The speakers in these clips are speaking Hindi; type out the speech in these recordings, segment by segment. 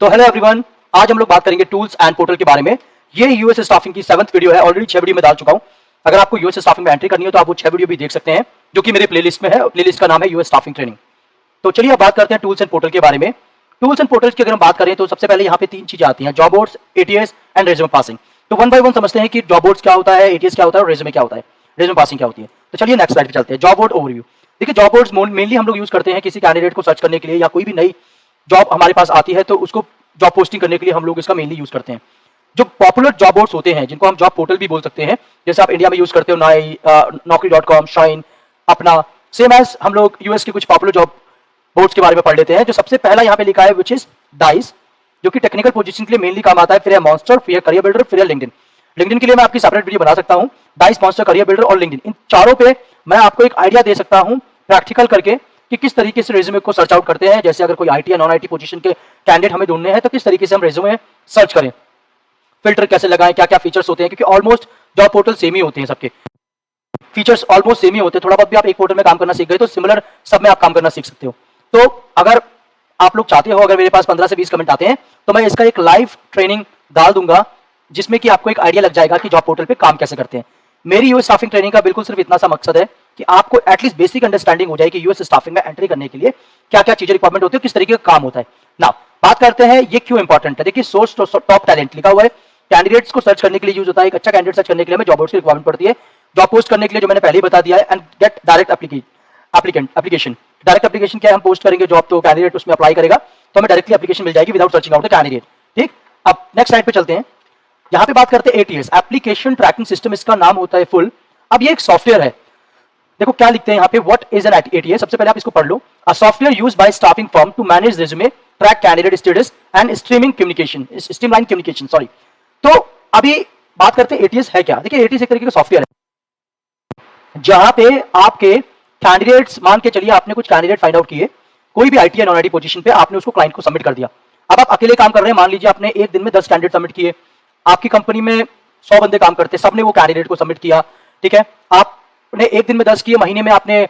तो हेलो एवरीवन, आज हम लोग बात करेंगे टूल्स एंड पोर्टल के बारे में। ये यूएस स्टाफिंग की 7th वीडियो है। ऑलरेडी 6 वीडियो में डाल चुका हूं। अगर आपको यूएस स्टाफिंग में एंट्री करनी है तो आप वो 6 वीडियो भी देख सकते हैं, जो कि मेरे प्लेलिस्ट में है। प्लेलिस्ट का नाम है यूएस स्टाफिंग ट्रेनिंग। तो चलिए अब बात करते हैं टूल्स एंड पोर्टल के बारे में। टूल्स एंड पोर्टल्स की अगर हम बात करें तो सबसे पहले यहाँ पे 3 चीजें आती हैं: job boards, ATS and resume passing. तो वन बाय वन समझते हैं कि जॉब बोर्ड्स क्या होता है, एटीएस क्या होता है और रेज्यूमे क्या होता है, रेज्यूमे पासिंग क्या होती है। तो चलिए नेक्स्ट स्लाइड पे चलते हैं। Job board overview. देखिए, जॉब बोर्ड्स मेनली हम लोग यूज करते हैं किसी कैंडिडेट को सर्च करने के लिए, या कोई भी नई जॉब हमारे पास आती है तो उसको जॉब पोस्टिंग करने के लिए हम लोग इसका मेनली यूज करते हैं। जो पॉपुलर जॉब बोर्ड्स होते हैं, जिनको हम जॉब पोर्टल भी बोल सकते हैं, जैसे आप इंडिया में यूज करते हो Naukri.com, शाइन, अपना, सेम एज हम लोग यूएस के कुछ पॉपुलर जॉब बोर्ड्स के बारे में पढ़ लेते हैं। जो सबसे पहला यहाँ पे लिखा है विच इज डाइस, जो कि टेक्निकल पोजीशन के लिए मेनली काम आता है। फिर है मॉन्स्टर, फिर है करियर बिल्डर, फिर है लिंक्डइन। लिंक्डइन के लिए मैं आपकी सेपरेट वीडियो बना सकता हूँ। डाइस, मॉन्स्टर, करियर बिल्डर और लिंक्डइन, इन चारों पे मैं आपको एक आइडिया दे सकता हूँ प्रैक्टिकल करके कि किस तरीके से रेज्यूमे को सर्च आउट करते हैं। जैसे अगर कोई आईटी या नॉन आईटी पोजीशन के कैंडिडेट हमें ढूंढने हैं तो किस तरीके से हम रेज्यूमे सर्च करें, फिल्टर कैसे लगाएं, क्या क्या फीचर्स होते हैं, क्योंकि ऑलमोस्ट जॉब पोर्टल सेम ही होते हैं, सबके फीचर्स ऑलमोस्ट सेम ही होते हैं। थोड़ा बहुत भी आप एक पोर्टल में काम करना सीख गए तो सिमिलर सब में आप काम करना सीख सकते हो। तो अगर आप लोग चाहते हो, अगर मेरे पास 15 से 20 कमेंट आते हैं तो मैं इसका एक लाइव ट्रेनिंग डाल दूंगा, जिसमें कि आपको एक आइडिया लग जाएगा कि जॉब पोर्टल पे काम कैसे करते हैं। मेरी यूएस स्टाफिंग ट्रेनिंग का बिल्कुल सिर्फ इतना सा मकसद है कि आपको एटलीस्ट बेसिक अंडरस्टैंडिंग हो जाए कि यूएस स्टाफिंग में एंट्री करने के लिए क्या क्या चीजें रिक्वायरमेंट होती है, किस तरीके का काम होता है। ना बात करते हैं ये क्यों इंपॉर्टेंट है। देखिए, सोर्स टॉप टैलेंट लिखा हुआ है, कैंडिडेट्स को सर्च करने के लिए यूज होता है। एक अच्छा कैंडिडेट सर्च करने के लिए हमें जॉब बोर्ड्स की रिक्वायरमेंट पड़ती है। जॉब पोस्ट करने के लिए जो मैंने पहले ही बता दिया है, and get direct application. Direct application क्या है, हम पोस्ट करेंगे जॉब तो कैंडिडेट उसमें अप्लाई करेगा तो हमें डायरेक्टली एप्लीकेशन मिल जाएगी without searching out the candidate. ठीक, अब नेक्स्ट स्लाइड पे चलते हैं। यहाँ पे बात करते हैं एटीएस, एप्लीकेशन ट्रैकिंग सिस्टम, इसका नाम होता है फुल। अब ये एक सॉफ्टवेयर है। देखो क्या लिखते हैं यहाँ पे, व्हाट इज एन एटीएस। सबसे पहले आप इसको पढ़ लो। A software used by staffing firm to manage resume, track candidate status and streamline communication. Sorry, तो अभी बात करते हैं एटीएस है क्या। देखिए, एटीएस एक तरीके का सॉफ्टवेयर है जहां पे आपके कैंडिडेट्स, मान के चलिए आपने कुछ कैंडिडेट फाइंड आउट किए कोई भी आईटी या नॉन आईटी पोजीशन पे, आपने उसको क्लाइंट को सबमिट कर दिया। अब आप अकेले काम कर रहे हैं, मान लीजिए आपने एक दिन में 10 कैंडिडेट सबमिट किए। आपकी कंपनी में 100 बंदे काम करते हैं, सबने वो कैंडिडेट को सबमिट किया। ठीक है, आपने एक दिन में 10 किए, महीने में आपने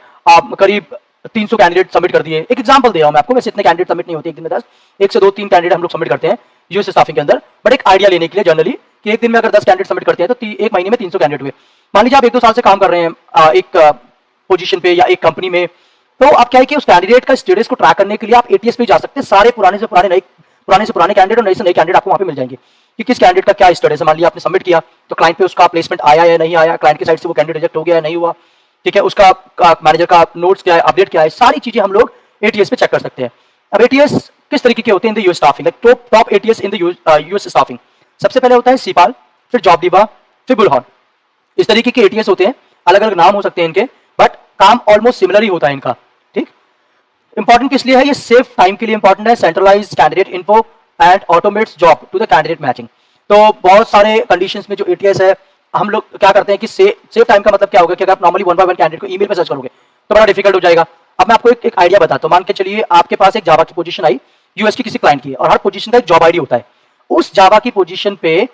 करीब 300 कैंडिडेट सबमिट कर दिए। एक एग्जांपल दे रहा हूं मैं आपको, वैसे इतने कैंडिडेट सबमिट नहीं होते एक दिन में 10, 1 से 2 3 कैंडिडेट हम लोग सबमिट करते हैं यूएस स्टाफिंग के अंदर। बट एक आइडिया लेने के लिए जनरली कि एक दिन में अगर 10 कैंडिडेट सबमिट करते हैं तो एक महीने में 300 कैंडिडेट हुए। मान लीजिए आप 1-2 साल से काम कर रहे हैं एक पोजीशन पे या एक कंपनी में, तो आप क्या है कि उस कैंडिडेट का स्टेटस को ट्रैक करने के लिए आप एटीएस पे जा सकते हैं। सारे पुराने से पुराने कैंडिडेट और नए से नए कैंडिडेट आपको वहां पे मिल जाएंगे कि किस कैंडिडेट का क्या स्टेटस है। मान लिया आपने सबमिट किया तो क्लाइंट पे उसका प्लेसमेंट आया या नहीं आया, क्लाइंट की साइड से वो कैंडिडेट रिजेक्ट हो गया या नहीं हुआ, ठीक है, उसका मैनेजर का नोट्स क्या है, अपडेट क्या है, सारी चीजें हम लोग एटीएस पे चेक कर सकते हैं। अब एटीएस किस तरीके के होते हैं in the US staffing, like top ATS in the US staffing. सबसे पहले होता है सीपाल, फिर जॉबडिबा, फिर बुलहॉर्न। इस तरीके के एटीएस होते हैं, अलग अलग नाम हो सकते हैं इनके, बट काम ऑलमोस्ट सिमिलर ही होता है इनका। ठीक, इंपॉर्टेंट किस लिए है, ये सेव टाइम के लिए इंपॉर्टेंट है। Centralise candidate info and automates job to the candidate matching. तो बहुत सारे कंडीशंस में जो एटीएस है, हम लोग क्या करते हैं कि सेव टाइम का मतलब क्या होगा कि अगर आप नॉर्मली 1 बाय 1 कैंडिडेट को ईमेल पे सर्च करोगे तो बड़ा डिफिकल्ट हो जाएगा। अब मैं आपको एक आइडिया बताता हूं। मान के चलिए आपके पास एक जावा की पोजीशन आई यूएस की किसी क्लाइंट की, और हर पोजीशन का एक जॉब आईडी होता है। उस जावा की पोजीशन पे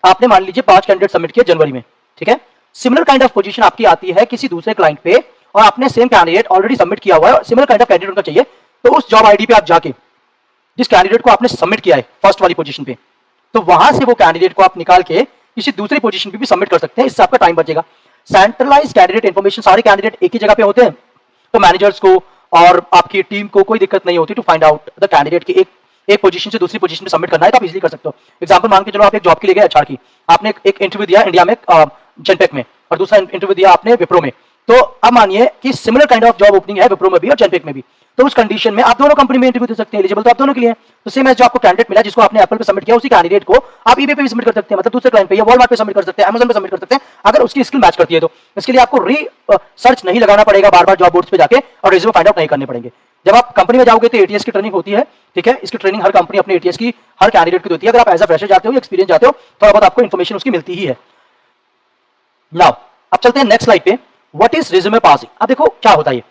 आपने मान लीजिए 5 कैंडिडेट सबमिट किए जनवरी में। ठीक है, सिमिलर काइंड ऑफ पोजीशन आपकी आती है किसी दूसरे क्लाइंट पे और आपने सेम कैंडिडेट ऑलरेडी सबमिट किया हुआ है, सिमिलर काइंड ऑफ कैंडिडेट उनका चाहिए, तो उस जॉब आईडी पे आप जाके जिस कैंडिडेट को आपने सबमिट किया है फर्स्ट वाली पोजीशन पे, तो वहां से वो कैंडिडेट को आप निकाल के किसी दूसरी पोजीशन पे भी सबमिट कर सकते हैं। इससे आपका टाइम बचेगा। सेंट्रलाइज कैंडिडेट इन्फॉर्मेशन, सारे कैंडिडेट एक ही जगह पे होते हैं तो मैनेजर्स को और आपकी टीम को कोई दिक्कत नहीं होती to find out the candidate की एक पोजीशन से दूसरी पोजीशन में सबमिट करना है तो आप इजीली कर सकते हो। एग्जांपल मान के चलो, आप एक जॉब के लिए गए एचआर की, आपने एक इंटरव्यू दिया इंडिया में जेनपेक में और दूसरा इंटरव्यू दिया आपने विप्रो में। तो अब मानिए कि similar kind of job opening है विप्रो में भी और जेनपेक में भी, तो उस कंडीशन में आप दोनों कंपनी में इंटरव्यू दे सकते हैं। एलिजिबल तो आप दोनों के लिए है। तो सेम एज जो आपको कैंडिडेट मिला जिसको आपने एप्पल पे सबमिट किया, उसी कैंडिडेट को आप ईबे पे भी सबमिट कर सकते हैं, मतलब दूसरे क्लाइंट पे या वॉलमार्ट पे सबमिट कर सकते हैं, अमेज़न पे सबमिट कर सकते हैं, अगर उसकी स्किल मैच करती है तो। इसके लिए आपको सर्च नहीं लगाना पड़ेगा बार बार जॉब बोर्ड्स पे जाके, और रिज्यूमे फाइंड आउट नहीं करने पड़ेंगे। जब आप कंपनी में जाओगे तो एटीएस की ट्रेनिंग होती है। ठीक है, इसकी ट्रेनिंग हर कंपनी अपने एटीएस की हर कैंडिडेट की होती है। अगर आप एज अ फ्रेशर जाते हो या एक्सपीरियंस जाते हो, थोड़ा बहुत आपको इन्फॉर्मेशन उसकी मिलती ही है। नाउ अब चलते हैं नेक्स्ट स्लाइड पे, व्हाट इज रिज्यूमे पासिंग। अब देखो क्या होता है,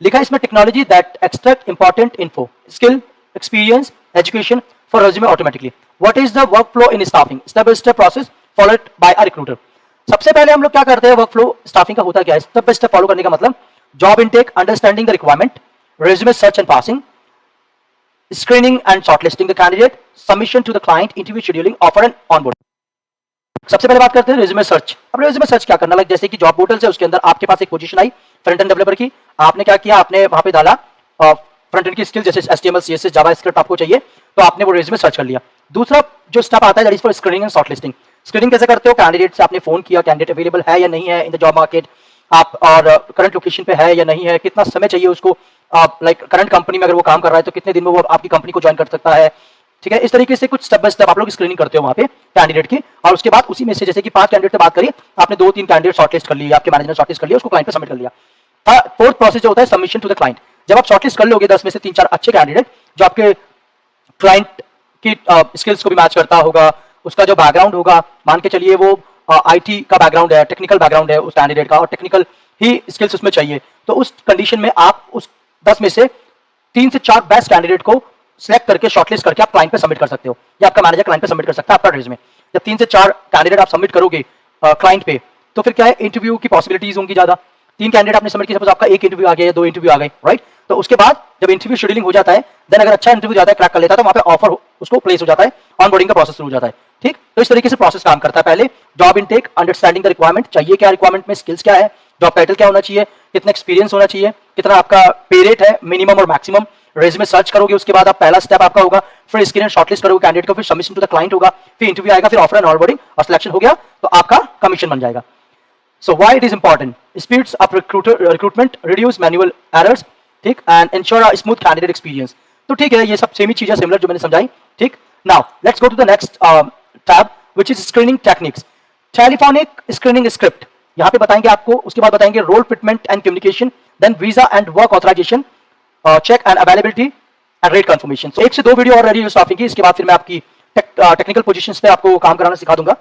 लिखा है इसमें technology that extract important info, skill, experience, education for resume automatically. What is the work flow in staffing, step by step process followed by a recruiter. सबसे पहले हम लोग क्या करते हैं, वर्क फ्लो स्टाफिंग का होता क्या है, स्टेप बाय स्टेप फॉलो करने का मतलब job intake, understanding the requirement, resume search and passing, screening and shortlisting the candidate, submission to the client, interview scheduling, offer and onboarding. सबसे पहले बात करते हैं रेज्यूमे सर्च। अब रेज्यूमे सर्च क्या करना, लाइक जैसे कि जॉब पोर्टल से उसके अंदर आपके पास एक पोजीशन आई फ्रंट एंड डेवलपर की, आपने क्या किया, आपने वहां पे डाला फ्रंट एंड की स्किल जैसे HTML CSS जावास्क्रिप्ट आपको चाहिए, तो आपने वो रेज्यूमे सर्च कर लिया। दूसरा जो स्टेप आता है that is for screening and shortlisting. Screening कैसे करते हो, कैंडिडेट से आपने फोन किया, कैंडिडेट अवेलेबल है या नहीं है इन द जॉब मार्केट, आप और करंट लोकेशन पे है या नहीं है, कितना समय चाहिए उसको, लाइक करंट कंपनी में अगर वो काम कर रहा है तो कितने दिन में वो आपकी कंपनी को ज्वाइन कर सकता है, ठीक है। इस तरीके से कुछ स्टेप बाय स्टेप आप लोग स्क्रीनिंग करते हो वहां पे कैंडिडेट की, और उसके बाद उसी में से जैसे कि 5 कैंडिडेट से बात करी, आपने 2-3 कैंडिडेट शॉर्टलिस्ट कर लिए, आपके मैनेजर ने शॉर्टलिस्ट कर लिया, उसको क्लाइंट पे सबमिट कर लिया। फोर्थ प्रोसेस जो होता है सबमिशन टू द क्लाइंट। जब आप शॉर्टलिस्ट कर लोगे 10 में से 3-4 अच्छे कैंडिडेट जो आपके क्लाइंट की स्किल्स को भी मैच करता होगा, उसका जो बैकग्राउंड होगा, मान के चलिए वो IT का बैकग्राउंड है, टेक्निकल बैकग्राउंड है उस कैंडिडेट का और टेक्निकल ही स्किल्स उसमें चाहिए, तो उस कंडीशन में आप उस 10 में से 3 से 4 बेस्ट कैंडिडेट को सिलेक्ट करके शॉर्टलिस्ट करके आप क्लाइंट पे सबमिट कर सकते हो, या आपका मैनेजर क्लाइंट पे सबमिट कर सकता है आपका रेज्यूमे। जब 3 से 4 कैंडिडेट आप सबमिट करोगे क्लाइंट पे, तो फिर क्या है, इंटरव्यू की पॉसिबिलिटीज होंगी ज्यादा। 3 कैंडिडेट आपने सबमिट किया, सपोज आपका 1 इंटरव्यू आ गया या 2 इंटरव्यू आ गए, राइट। तो उसके बाद जब इंटरव्यू शेड्यूलिंग हो जाता है, देन अगर अच्छा इंटरव्यू जाता है, क्रैक कर लेता है, तो वहां पे ऑफर उसको प्लेस हो जाता है, ऑनबोर्डिंग का प्रोसेस शुरू हो जाता है, ठीक। तो इस तरीके से प्रोसेस काम करता है। पहले job intake, understanding the requirement, चाहिए क्या रिक्वायरमेंट में, स्किल्स क्या है, जॉब टाइटल क्या होना चाहिए, कितना एक्सपीरियंस होना चाहिए, कितना आपका पे रेट है मिनिमम और मैक्सिमम, रेज्यूमे सर्च करोगे, उसके बाद आप पहला स्टेप आपका होगा, फिर स्क्रीन शॉर्टलिस्ट करोगे कैंडिडेट को, फिर सबमिशन टू द क्लाइंट होगा, फिर इंटरव्यू आएगा, फिर ऑफर एंड ऑनबोर्डिंग, और सिलेक्शन हो गया तो आपका कमीशन बन जाएगा। So why it is important? Speeds up recruitment, reduce manual errors, ठीक, and ensure a smooth candidate experience। तो ठीक है, ये सब सेम ही चीजें सिमिलर जो मैंने समझाई, ठीक। Now let's go to the next tab which is screening techniques। Telephonic screening script यहाँ पे बताएंगे आपको, उसके बाद बताएंगे role fitment and communication, then visa and work authorisation, check and availability and rate confirmation. 1 से 2 वीडियो और रेडी स्टाफिंग की, इसके बाद फिर मैं आपकी टेक्निकल पोजीशंस पे आपको काम कराना सिखा दूंगा।